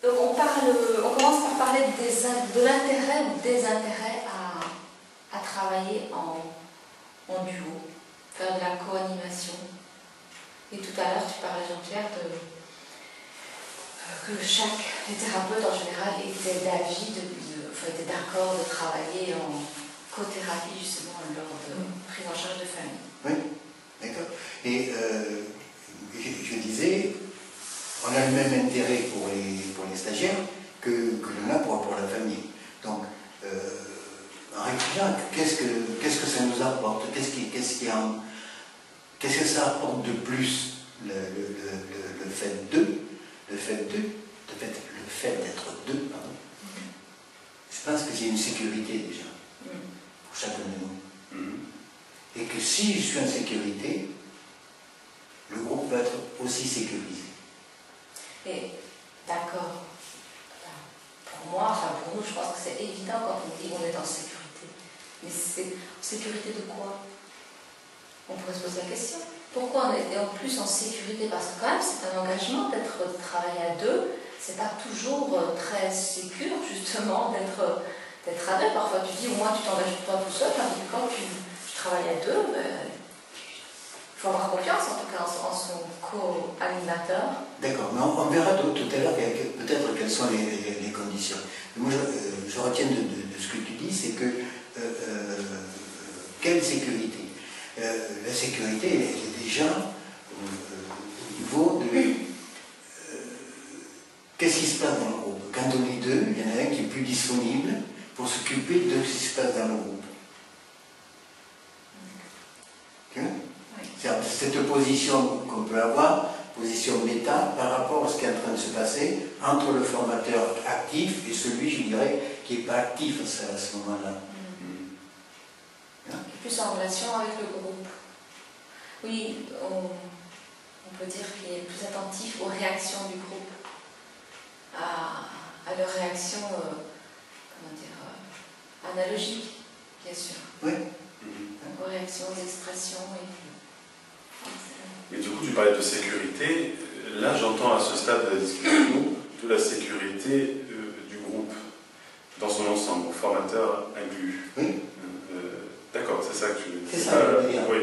Donc on commence par parler de l'intérêt ou des intérêts à travailler en duo, faire de la co-animation. Et tout à l'heure, tu parlais, Jean-Pierre, que les thérapeutes en général étaient d'avis, étaient d'accord de travailler en co-thérapie justement lors de prise en charge de famille. Oui, d'accord. Et je disais, on a le même intérêt pour les stagiaires que l'on a pour la famille. Donc, en réfléchissant, qu'est-ce que ça nous apporte? Qu'est-ce que ça apporte de plus le fait d'être deux, pardon. Je pense que c'est une sécurité déjà, pour chacun de nous. Et que si je suis en sécurité, le groupe va être aussi sécurisé. Et d'accord. Pour moi, enfin pour nous, je pense que c'est évident quand on dit qu'on est en sécurité. Mais c'est en sécurité de quoi? On pourrait se poser la question. Pourquoi on est en plus en sécurité? Parce que quand même, c'est un engagement d'être travailler à deux. C'est pas toujours très sécure, justement, d'être à deux. Parfois, tu dis, au moins, tu t'engages toi tout seul. Tandis que quand tu travailles à deux, il faut avoir confiance, en tout cas, en son co-animateur. D'accord, mais on verra tout à l'heure peut-être quelles sont les conditions. Moi, je retiens de ce que tu dis, c'est que quelle sécurité? La sécurité, elle est déjà au niveau de qu'est-ce qui se passe dans le groupe. Quand on est deux, il y en a un qui est plus disponible pour s'occuper de ce qui se passe dans le groupe. Okay? Oui. C'est cette position qu'on peut avoir, position méta, par rapport à ce qui est en train de se passer entre le formateur actif et celui, je dirais, qui n'est pas actif à ce moment-là. Plus en relation avec le groupe. Oui, on peut dire qu'il est plus attentif aux réactions du groupe, à leurs réactions, analogiques, bien sûr. Oui. Aux réactions, aux expressions. Et du coup, tu parlais de sécurité. Là, j'entends à ce stade de la discussion de la sécurité du groupe dans son ensemble, formateur inclus. Oui. D'accord, c'est ça que tu veux dire. C'est ça, oui.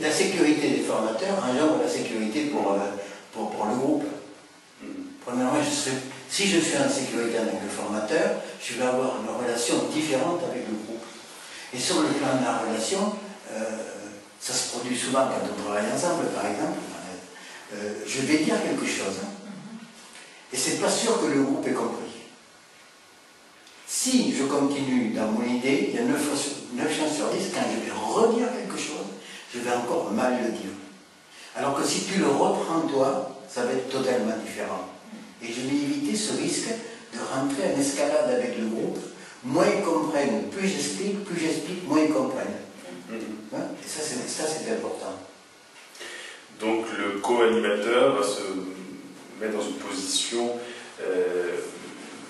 La sécurité des formateurs engendre la sécurité pour le groupe. Premièrement, si je suis en sécurité avec le formateur, je vais avoir une relation différente avec le groupe. Et sur le plan de la relation, ça se produit souvent quand on travaille ensemble, par exemple. Je vais dire quelque chose, et c'est pas sûr que le groupe ait compris. Si je continue dans mon idée, il y a 9 chances sur 10, quand je vais redire quelque chose, je vais encore mal le dire. Alors que si tu le reprends toi, ça va être totalement différent. Et je vais éviter ce risque de rentrer en escalade avec le groupe. Moins ils comprennent, plus j'explique, moins ils comprennent. Et ça c'est important. Donc le co-animateur va se mettre dans une position,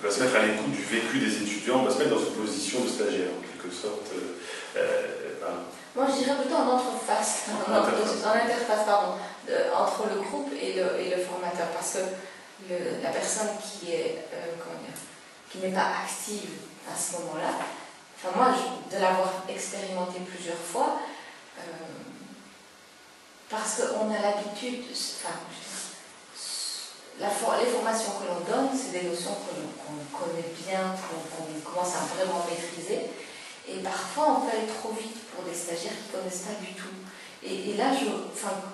va se mettre à l'écoute du vécu des étudiants, va se mettre dans une position de stagiaire, en quelque sorte. Moi, je dirais plutôt en interface, pardon, entre le groupe et le formateur, parce que la personne qui n'est pas active à ce moment-là, enfin moi, de l'avoir expérimenté plusieurs fois, parce qu'on a l'habitude, les formations que l'on donne, c'est des notions qu'on connaît bien, qu'on commence à vraiment maîtriser. Et parfois, on peut aller trop vite pour des stagiaires qui ne connaissent pas du tout. Et là,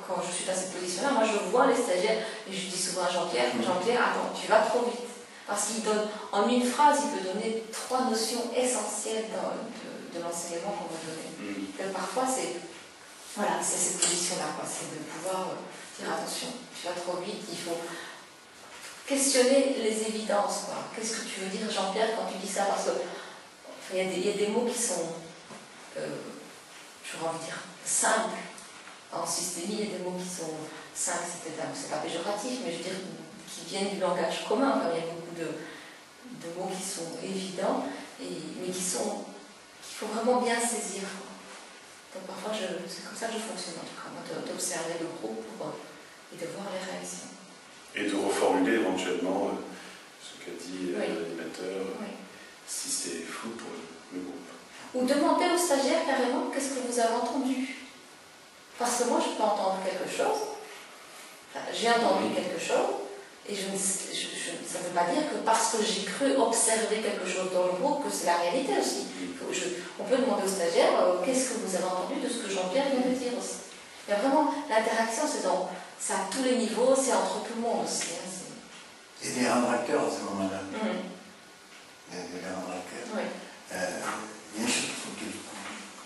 quand je suis dans cette position-là, moi, je vois les stagiaires, et je dis souvent à Jean-Pierre, attends, tu vas trop vite. Parce qu'il donne, en une phrase, il peut donner 3 notions essentielles de l'enseignement qu'on va donner. Donc, parfois, c'est cette position-là, c'est de pouvoir dire, attention, tu vas trop vite, il faut questionner les évidences. Qu'est-ce que tu veux dire, Jean-Pierre, quand tu dis ça? Parce que il y a des mots qui sont, j'aurais envie de dire, simples. En systémie, il y a des mots qui sont simples, c'est pas péjoratif, mais je veux dire, qui viennent du langage commun. Comme il y a beaucoup de mots qui sont évidents, mais qu'il faut vraiment bien saisir. Donc parfois, c'est comme ça que je fonctionne, en tout cas, d'observer le groupe et de voir les réactions. Et de reformuler éventuellement tu as dit l'animateur, si c'est flou pour le groupe. Ou demander aux stagiaires carrément qu'est-ce que vous avez entendu. Parce que moi je peux entendre quelque chose, enfin, j'ai entendu quelque chose, et ça ne veut pas dire que parce que j'ai cru observer quelque chose dans le groupe que c'est la réalité aussi. On peut demander aux stagiaires qu'est-ce que vous avez entendu de ce que Jean-Pierre vient de dire aussi. Il y a vraiment l'interaction, c'est à tous les niveaux, c'est entre tout le monde aussi. Hein, et des rendre acteurs à ce moment-là. Des rendre acteurs. Oui. Il y a une chose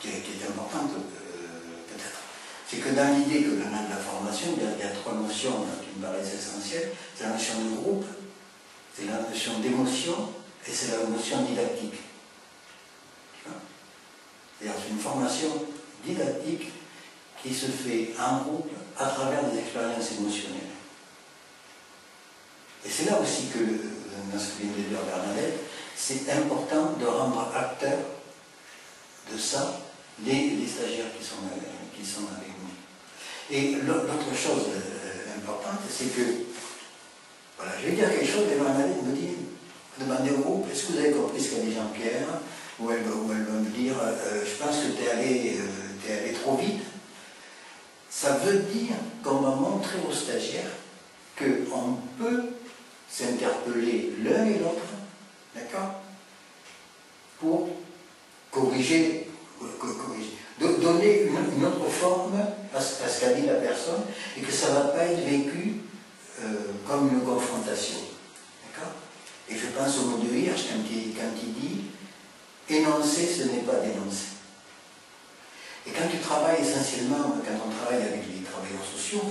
qui est importante peut-être, c'est que dans l'idée que l'on a de la formation, il y a trois notions qui me paraissent essentielles. C'est la notion de groupe, c'est la notion d'émotion et c'est la notion didactique. C'est-à-dire une formation didactique qui se fait en groupe à travers des expériences émotionnelles. Et c'est là aussi que, dans ce que vient de dire Bernadette, c'est important de rendre acteurs de ça les stagiaires qui sont avec nous. Et l'autre chose importante, c'est que, voilà, je vais dire quelque chose, et Bernadette me dit, demandez au groupe, est-ce que vous avez compris ce qu'a dit Jean-Pierre? Ou elle va me dire, je pense que tu es allé trop vite. Ça veut dire qu'on va montrer aux stagiaires qu'on peut s'interpeller l'un et l'autre, d'accord, pour corriger, donner une autre forme à ce qu'a dit la personne, et que ça ne va pas être vécu comme une confrontation. D'accord? Et je pense au mot de Hirsch quand il dit énoncer, ce n'est pas dénoncer. Et quand tu travailles essentiellement, quand on travaille avec les travailleurs sociaux,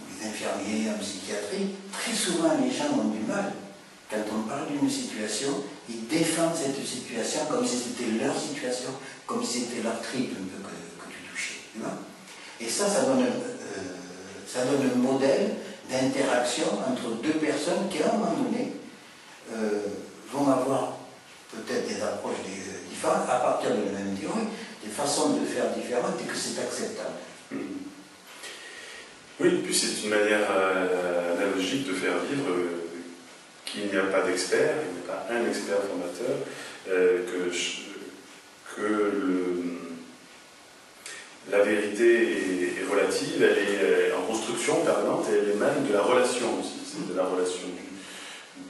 les infirmiers en psychiatrie, très souvent les gens ont du mal, quand on parle d'une situation, ils défendent cette situation comme si c'était leur situation, comme si c'était leur tripe un peu que tu touchais. Tu vois? Et ça donne un modèle d'interaction entre deux personnes qui, à un moment donné, vont avoir peut-être des approches différentes à partir de la même théorie, des façons de faire différentes et que c'est acceptable. Oui, et puis c'est une manière analogique de faire vivre qu'il n'y a pas d'expert, il n'y a pas un expert formateur, la vérité est relative, elle est en construction permanente et elle émane de la relation aussi. C'est de la relation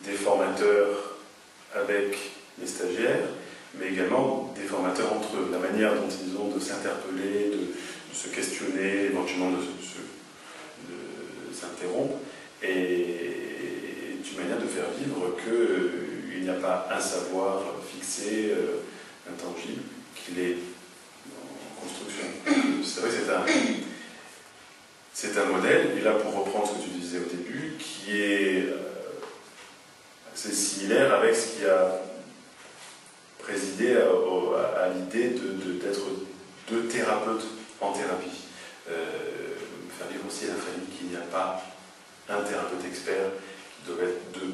des formateurs avec les stagiaires, mais également des formateurs entre eux. La manière dont ils ont de s'interpeller, de se questionner, éventuellement de s'interrompre, et une manière de faire vivre qu'il n'y a pas un savoir fixé, intangible, qu'il est en construction. C'est vrai que c'est un modèle, et là pour reprendre ce que tu disais au début, qui est assez similaire avec ce qui a présidé à l'idée d'être deux thérapeutes en thérapie. Faire vivre aussi à la famille qu'il n'y a pas un thérapeute expert, qui doit être deux